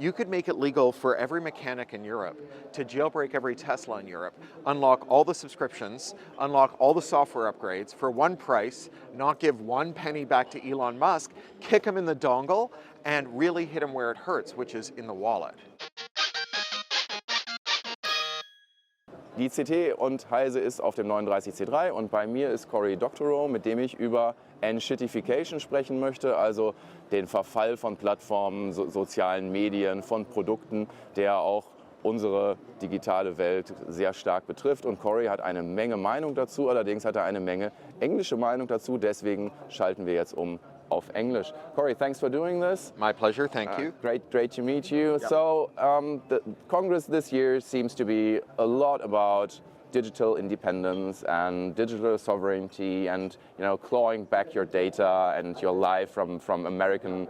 you could make it legal for every mechanic in Europe to jailbreak every Tesla in Europe, unlock all the subscriptions, unlock all the software upgrades for one price, not give 1 penny back to Elon Musk, kick him in the dongle, and really hit him where it hurts, which is in the wallet. Die CT und heise ist auf dem 39C3 und bei mir ist Cory Doctorow, mit dem ich über Enshittification sprechen möchte, also den Verfall von Plattformen, sozialen Medien, von Produkten, der auch unsere digitale Welt sehr stark betrifft. Und Cory hat eine Menge Meinung dazu, allerdings hat er eine Menge englische Meinung dazu, deswegen schalten wir jetzt um auf Englisch. Cory, thanks for doing this. My pleasure, thank you. Great to meet you. Yep. So, the Congress this year seems to be a lot about digital independence and digital sovereignty and, you know, clawing back your data and your life from American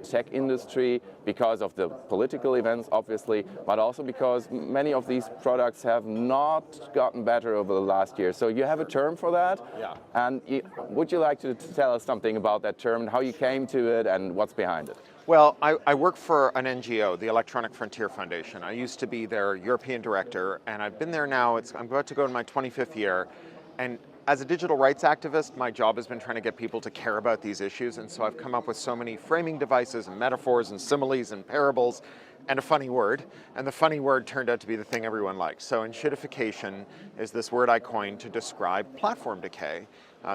tech industry because of the political events, obviously, but also because many of these products have not gotten better over the last year. So you have a term for that? Yeah. And would you like to tell us something about that term, how you came to it and what's behind it? Well, I work for an NGO, the Electronic Frontier Foundation. I used to be their European director, and I've been there now, I'm about to go in my 25th year. And as a digital rights activist, my job has been trying to get people to care about these issues, and so I've come up with so many framing devices and metaphors and similes and parables and a funny word, and the funny word turned out to be the thing everyone likes. So enshittification is this word I coined to describe platform decay.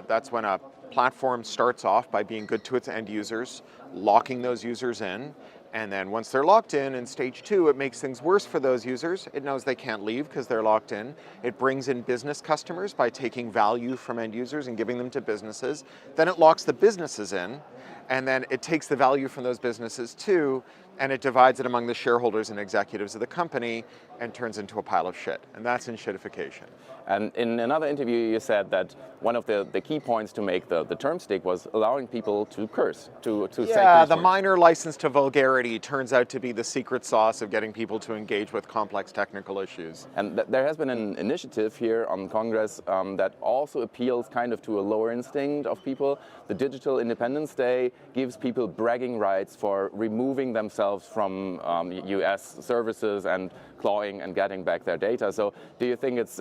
That's when a platform starts off by being good to its end users, locking those users in, and then once they're locked in stage 2, it makes things worse for those users. It knows they can't leave because they're locked in. It brings in business customers by taking value from end users and giving them to businesses. Then it locks the businesses in, and then it takes the value from those businesses too, and it divides it among the shareholders and executives of the company and turns into a pile of shit. And that's enshittification. And in another interview you said that one of the key points to make the term stick was allowing people to curse, to say Yeah, the words. minor license to vulgarity turns out to be the secret sauce of getting people to engage with complex technical issues. And there has been an initiative here on Congress that also appeals kind of to a lower instinct of people. The Digital Independence Day gives people bragging rights for removing themselves from US services and clawing and getting back their data. So do you think it's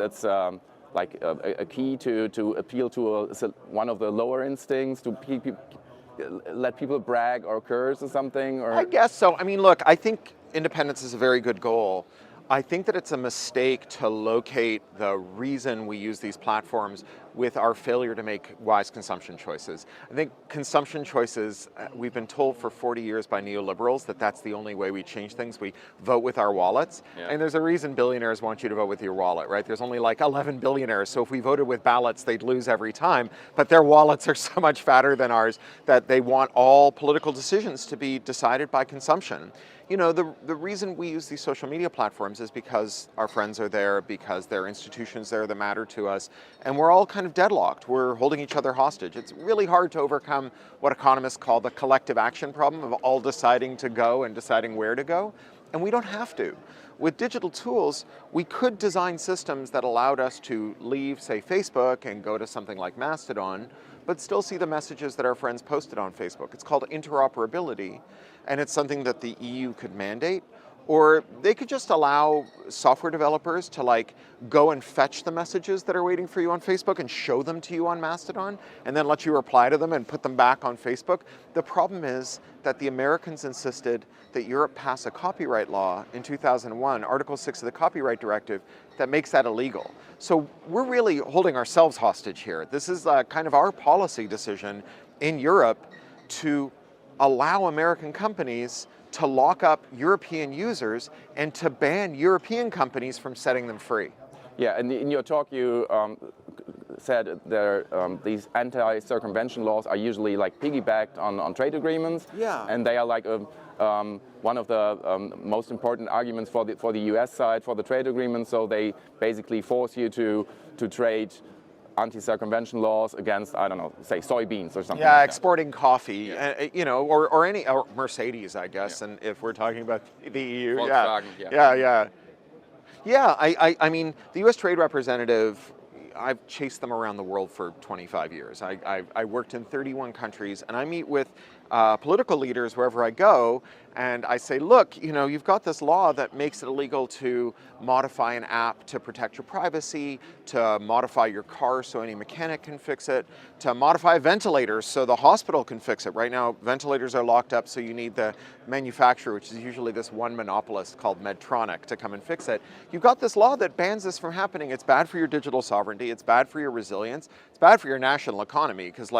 like a key to appeal to one of the lower instincts, to let people brag or curse or something? Or? I guess so. I mean, look, I think independence is a very good goal. I think that it's a mistake to locate the reason we use these platforms with our failure to make wise consumption choices. I think consumption choices, we've been told for 40 years by neoliberals that that's the only way we change things. We vote with our wallets. Yeah. And there's a reason billionaires want you to vote with your wallet, right? There's only like 11 billionaires, so if we voted with ballots, they'd lose every time. But their wallets are so much fatter than ours that they want all political decisions to be decided by consumption. You know, the reason we use these social media platforms is because our friends are there, because there are institutions there that matter to us, and we're all kind of deadlocked. We're holding each other hostage. It's really hard to overcome what economists call the collective action problem of all deciding to go and deciding where to go, and we don't have to. With digital tools, we could design systems that allowed us to leave, say, Facebook and go to something like Mastodon, but still see the messages that our friends posted on Facebook. It's called interoperability, and it's something that the EU could mandate, or they could just allow software developers to like go and fetch the messages that are waiting for you on Facebook and show them to you on Mastodon, and then let you reply to them and put them back on Facebook. The problem is that the Americans insisted that Europe pass a copyright law in 2001, Article 6 of the Copyright Directive, that makes that illegal. So we're really holding ourselves hostage here. This is kind of our policy decision in Europe to allow American companies to lock up European users and to ban European companies from setting them free. Yeah, and in your talk you said there these anti-circumvention laws are usually like piggybacked on trade agreements. Yeah. And they are like one of the most important arguments for the US side for the trade agreement. So they basically force you to trade anti-circumvention laws against, I don't know, say soybeans or something. Yeah, like exporting coffee, yeah. You know, or Mercedes, I guess, yeah. And if we're talking about the EU, Volkswagen, yeah. I mean, the U.S. Trade Representative, I've chased them around the world for 25 years. I worked in 31 countries, and I meet with political leaders wherever I go, and I say, look, you've got this law that makes it illegal to modify an app to protect your privacy, to modify your car so any mechanic can fix it, to modify ventilators so the hospital can fix it. Right now, ventilators are locked up, so you need the manufacturer, which is usually this one monopolist called Medtronic, to come and fix it. You've got this law that bans this from happening. It's bad for your digital sovereignty. It's bad for your resilience. It's bad for your national economy, because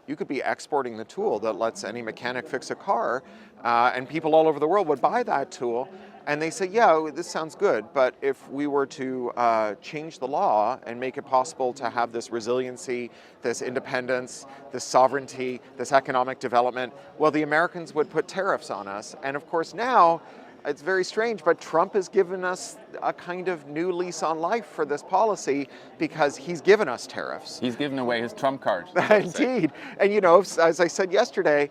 you could be exporting the tool that lets any mechanic fix a car, and people all over the world would buy that tool, and they say, yeah, this sounds good, but if we were to change the law and make it possible to have this resiliency, this independence, this sovereignty, this economic development, well, the Americans would put tariffs on us. And of course now, it's very strange, but Trump has given us a kind of new lease on life for this policy because he's given us tariffs. He's given away his trump card. Indeed. And as I said yesterday,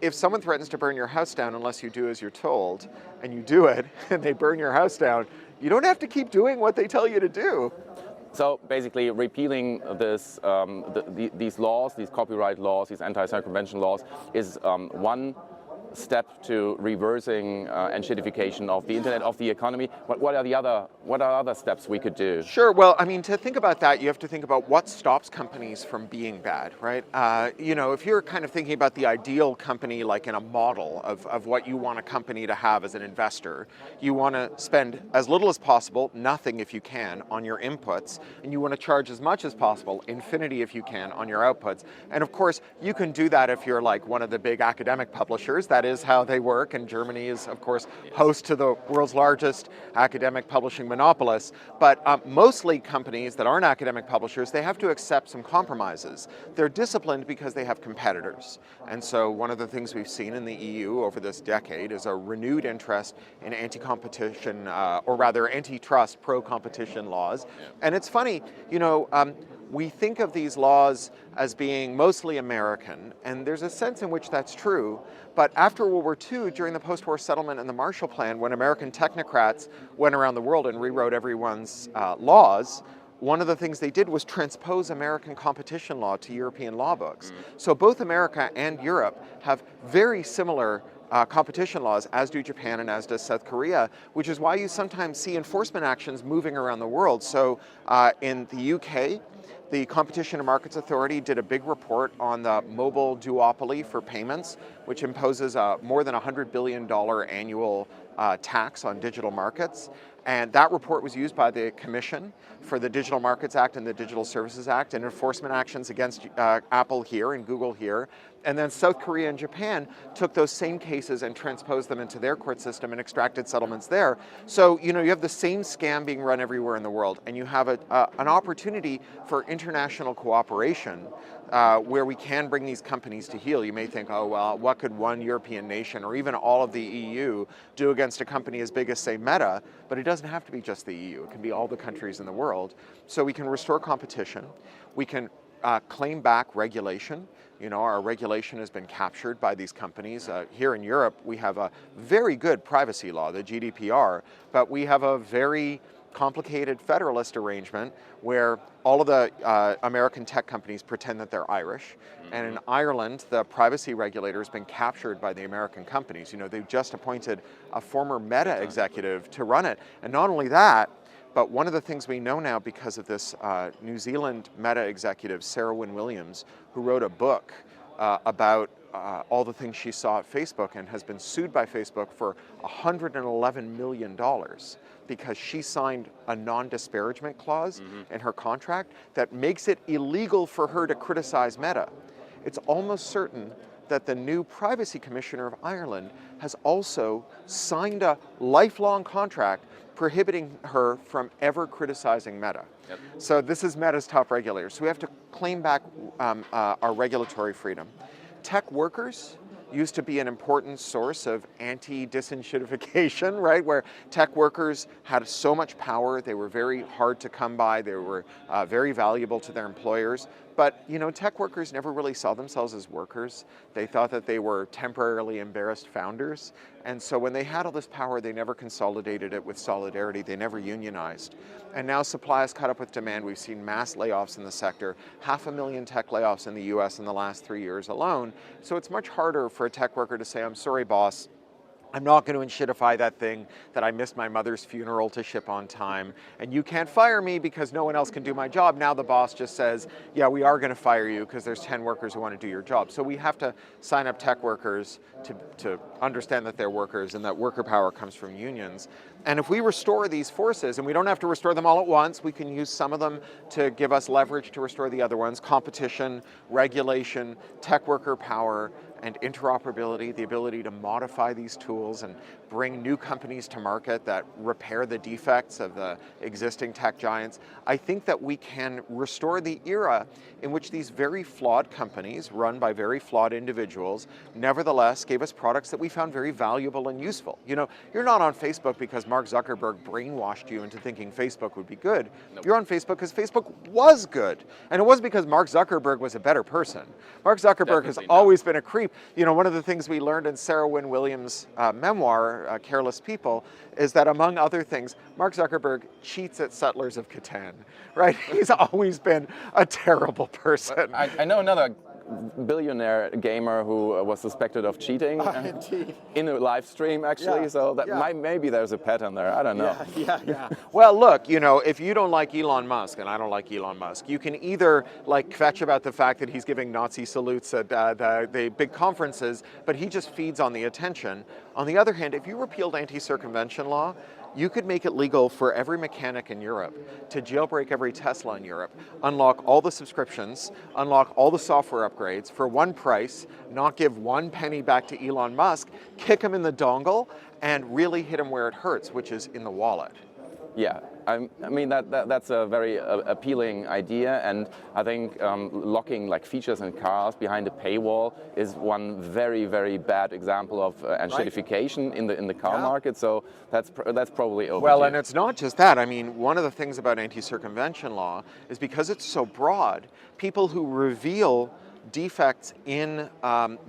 if someone threatens to burn your house down unless you do as you're told, and you do it, and they burn your house down, you don't have to keep doing what they tell you to do. So basically repealing this, these laws, these copyright laws, these anti-circumvention laws is one step to reversing enshittification of the internet, of the economy. What are other steps we could do? Sure. Well, to think about that, you have to think about what stops companies from being bad, right? If you're kind of thinking about the ideal company, like in a model of what you want a company to have as an investor, you want to spend as little as possible, nothing if you can, on your inputs, and you want to charge as much as possible, infinity if you can, on your outputs. And of course, you can do that if you're like one of the big academic publishers. That is how they work, and Germany is, of course, host to the world's largest academic publishing monopolist. But mostly companies that aren't academic publishers, they have to accept some compromises. They're disciplined because they have competitors. And so one of the things we've seen in the EU over this decade is a renewed interest in anti-competition, or rather antitrust pro-competition laws. And it's funny, we think of these laws as being mostly American, and there's a sense in which that's true. But after World War II, during the post-war settlement and the Marshall Plan, when American technocrats went around the world and rewrote everyone's laws, one of the things they did was transpose American competition law to European law books. So both America and Europe have very similar competition laws, as do Japan and as does South Korea, which is why you sometimes see enforcement actions moving around the world. So in the UK, the Competition and Markets Authority did a big report on the mobile duopoly for payments, which imposes a more than $100 billion annual tax on digital markets. And that report was used by the Commission for the Digital Markets Act and the Digital Services Act, and enforcement actions against Apple here and Google here. And then South Korea and Japan took those same cases and transposed them into their court system and extracted settlements there. So, you have the same scam being run everywhere in the world, and you have an opportunity for international cooperation where we can bring these companies to heel. You may think, oh, well, what could one European nation or even all of the EU do against a company as big as, say, Meta? But it doesn't have to be just the EU. It can be all the countries in the world. So we can restore competition. We can claim back regulation. Our regulation has been captured by these companies. Here in Europe, we have a very good privacy law, the GDPR, but we have a very complicated federalist arrangement where all of the American tech companies pretend that they're Irish. And in Ireland, the privacy regulator has been captured by the American companies. They've just appointed a former Meta executive to run it. And not only that, but one of the things we know now because of this New Zealand Meta executive, Sarah Wynne-Williams, who wrote a book about all the things she saw at Facebook and has been sued by Facebook for $111 million because she signed a non-disparagement clause in her contract that makes it illegal for her to criticize Meta. It's almost certain that the new privacy commissioner of Ireland has also signed a lifelong contract prohibiting her from ever criticizing Meta. Yep. So this is Meta's top regulator. So we have to claim back our regulatory freedom. Tech workers used to be an important source of anti-disenshittification, right? Where tech workers had so much power, they were very hard to come by, they were very valuable to their employers. But tech workers never really saw themselves as workers. They thought that they were temporarily embarrassed founders. And so when they had all this power, they never consolidated it with solidarity. They never unionized. And now supply has caught up with demand. We've seen mass layoffs in the sector, 500,000 tech layoffs in the US in the last 3 years alone. So it's much harder for a tech worker to say, I'm sorry, boss, I'm not going to enshittify that thing that I missed my mother's funeral to ship on time, and you can't fire me because no one else can do my job. Now the boss just says, yeah, we are going to fire you because there's 10 workers who want to do your job. So we have to sign up tech workers to understand that they're workers and that worker power comes from unions. And if we restore these forces, and we don't have to restore them all at once, we can use some of them to give us leverage to restore the other ones: competition, regulation, tech worker power, and interoperability, the ability to modify these tools and bring new companies to market that repair the defects of the existing tech giants. I think that we can restore the era in which these very flawed companies, run by very flawed individuals, nevertheless gave us products that we found very valuable and useful. You're not on Facebook because Mark Zuckerberg brainwashed you into thinking Facebook would be good. Nope. You're on Facebook because Facebook was good. And it wasn't because Mark Zuckerberg was a better person. Mark Zuckerberg has always been a creep. One of the things we learned in Sarah Wynne Williams' memoir, Careless People, is that among other things, Mark Zuckerberg cheats at Settlers of Catan, right? He's always been a terrible person. I know another billionaire gamer who was suspected of cheating in a live stream, actually. So that maybe there's a pattern there. I don't know. Yeah. Well, look, if you don't like Elon Musk, and I don't like Elon Musk, you can either kvetch about the fact that he's giving Nazi salutes at the big conferences, but he just feeds on the attention. On the other hand, if you repealed anti-circumvention law, you could make it legal for every mechanic in Europe to jailbreak every Tesla in Europe, unlock all the subscriptions, unlock all the software upgrades for one price, not give 1 penny back to Elon Musk, kick him in the dongle, and really hit him where it hurts, which is in the wallet. Yeah, I mean that's a very appealing idea, and I think locking features in cars behind a paywall is one very, very bad example of enshittification in the car market. So that's probably overdue. Well, and it's not just that. I mean, one of the things about anti-circumvention law is because it's so broad, people who reveal defects in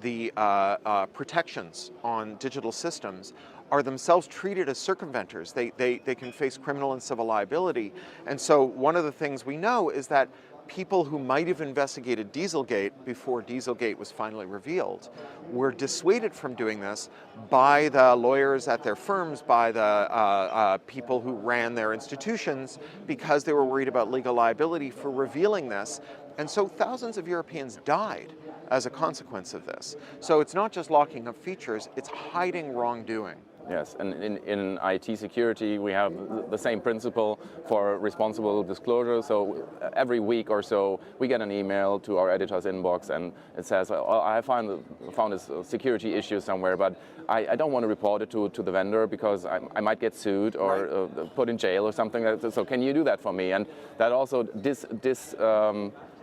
the protections on digital systems are themselves treated as circumventors. They can face criminal and civil liability. And so one of the things we know is that people who might have investigated Dieselgate before Dieselgate was finally revealed were dissuaded from doing this by the lawyers at their firms, by the people who ran their institutions, because they were worried about legal liability for revealing this. And so thousands of Europeans died as a consequence of this. So it's not just locking up features, it's hiding wrongdoing. Yes, and in IT security, we have the same principle for responsible disclosure. So every week or so, we get an email to our editor's inbox, and it says, oh, I found this security issue somewhere, but I don't want to report it to the vendor because I might get sued or put in jail or something. So can you do that for me? And that also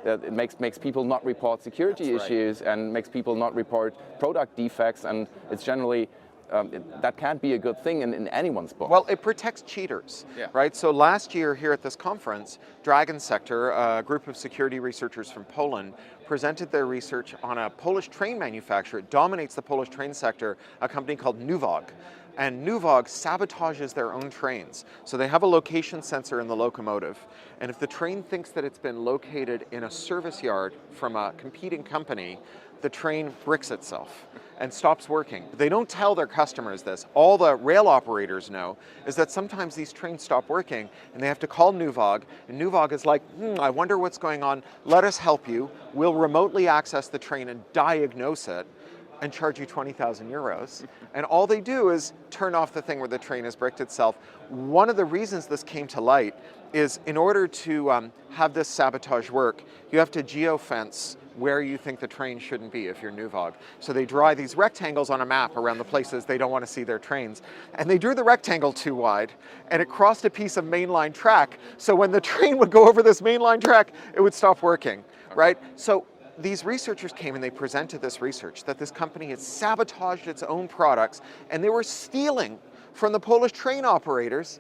it makes people not report security issues and makes people not report product defects, and it's generally that can't be a good thing in anyone's book. Well, it protects cheaters, right? So last year here at this conference, Dragon Sector, a group of security researchers from Poland, presented their research on a Polish train manufacturer. It dominates the Polish train sector, a company called Nuwag. And Nuwag sabotages their own trains. So they have a location sensor in the locomotive, and if the train thinks that it's been located in a service yard from a competing company, the train bricks itself and stops working. They don't tell their customers this. All the rail operators know is that sometimes these trains stop working and they have to call Nuwag, and Nuwag is like, I wonder what's going on, let us help you. We'll remotely access the train and diagnose it and charge you 20,000 euros. And all they do is turn off the thing where the train has bricked itself. One of the reasons this came to light is in order to have this sabotage work, you have to geofence where you think the train shouldn't be if you're Nuwag. So they draw these rectangles on a map around the places they don't want to see their trains. And they drew the rectangle too wide, and it crossed a piece of mainline track. So when the train would go over this mainline track, it would stop working, right? So these researchers came and they presented this research that this company had sabotaged its own products, and they were stealing from the Polish train operators,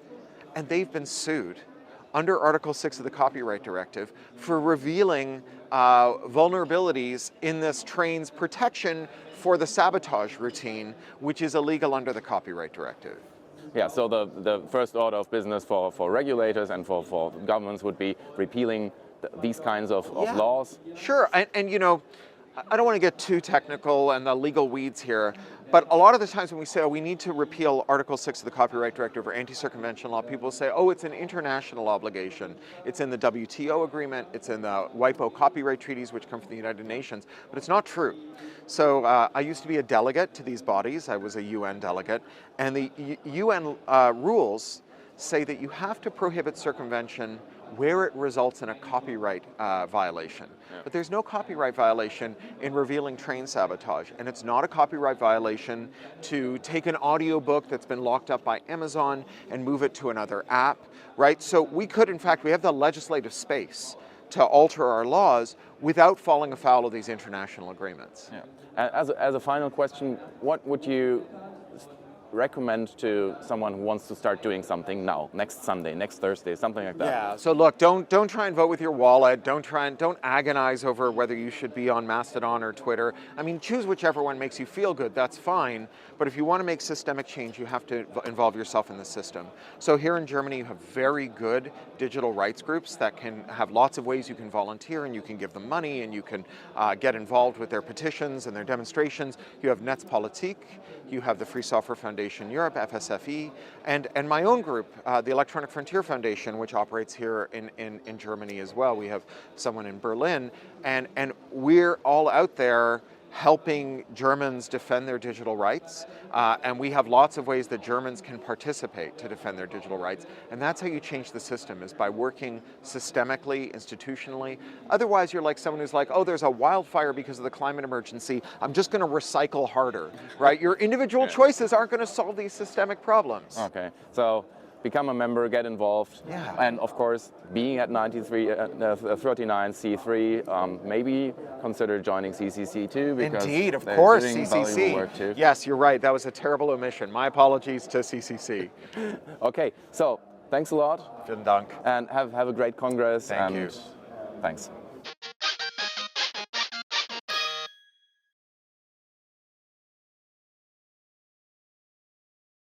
and they've been sued under Article 6 of the Copyright Directive for revealing vulnerabilities in this train's protection for the sabotage routine, which is illegal under the Copyright Directive. Yeah, so the first order of business for regulators and for governments would be repealing these kinds of laws. Sure, and you know, I don't want to get too technical and the legal weeds here, but a lot of the times when we say, oh, we need to repeal Article 6 of the Copyright Directive or anti-circumvention law, people say, oh, it's an international obligation. It's in the WTO agreement, it's in the WIPO copyright treaties, which come from the United Nations, but it's not true. So I used to be a delegate to these bodies. I was a UN delegate, and the UN rules say that you have to prohibit circumvention where it results in a copyright violation. Yeah. But there's no copyright violation in revealing train sabotage, and it's not a copyright violation to take an audiobook that's been locked up by Amazon and move it to another app, right? So we could, in fact, we have the legislative space to alter our laws without falling afoul of these international agreements. Yeah. As a final question, what would you recommend to someone who wants to start doing something now, next Sunday, next Thursday, something like that? Yeah, so look, don't try and vote with your wallet. Don't agonize over whether you should be on Mastodon or Twitter. I mean, choose whichever one makes you feel good, that's fine. But if you want to make systemic change, you have to involve yourself in the system. So here in Germany, you have very good digital rights groups that can have lots of ways you can volunteer and you can give them money and you can get involved with their petitions and their demonstrations. You have Netz, you have the Free Software Foundation Europe, FSFE, and my own group, the Electronic Frontier Foundation, which operates here in Germany as well. We have someone in Berlin, and we're all out there helping Germans defend their digital rights, and we have lots of ways that Germans can participate to defend their digital rights, and that's how you change the system, is by working systemically, institutionally. Otherwise, you're like someone who's like, oh, there's a wildfire because of the climate emergency, I'm just going to recycle harder, right? Your individual choices aren't going to solve these systemic problems. Okay, so become a member, get involved, and of course, being at 39C3, maybe consider joining CCC too. Because indeed, of course, doing CCC. Work too. Yes, you're right. That was a terrible omission. My apologies to CCC. Okay, so thanks a lot. Vielen Dank. And have a great Congress. Thank you. Thanks.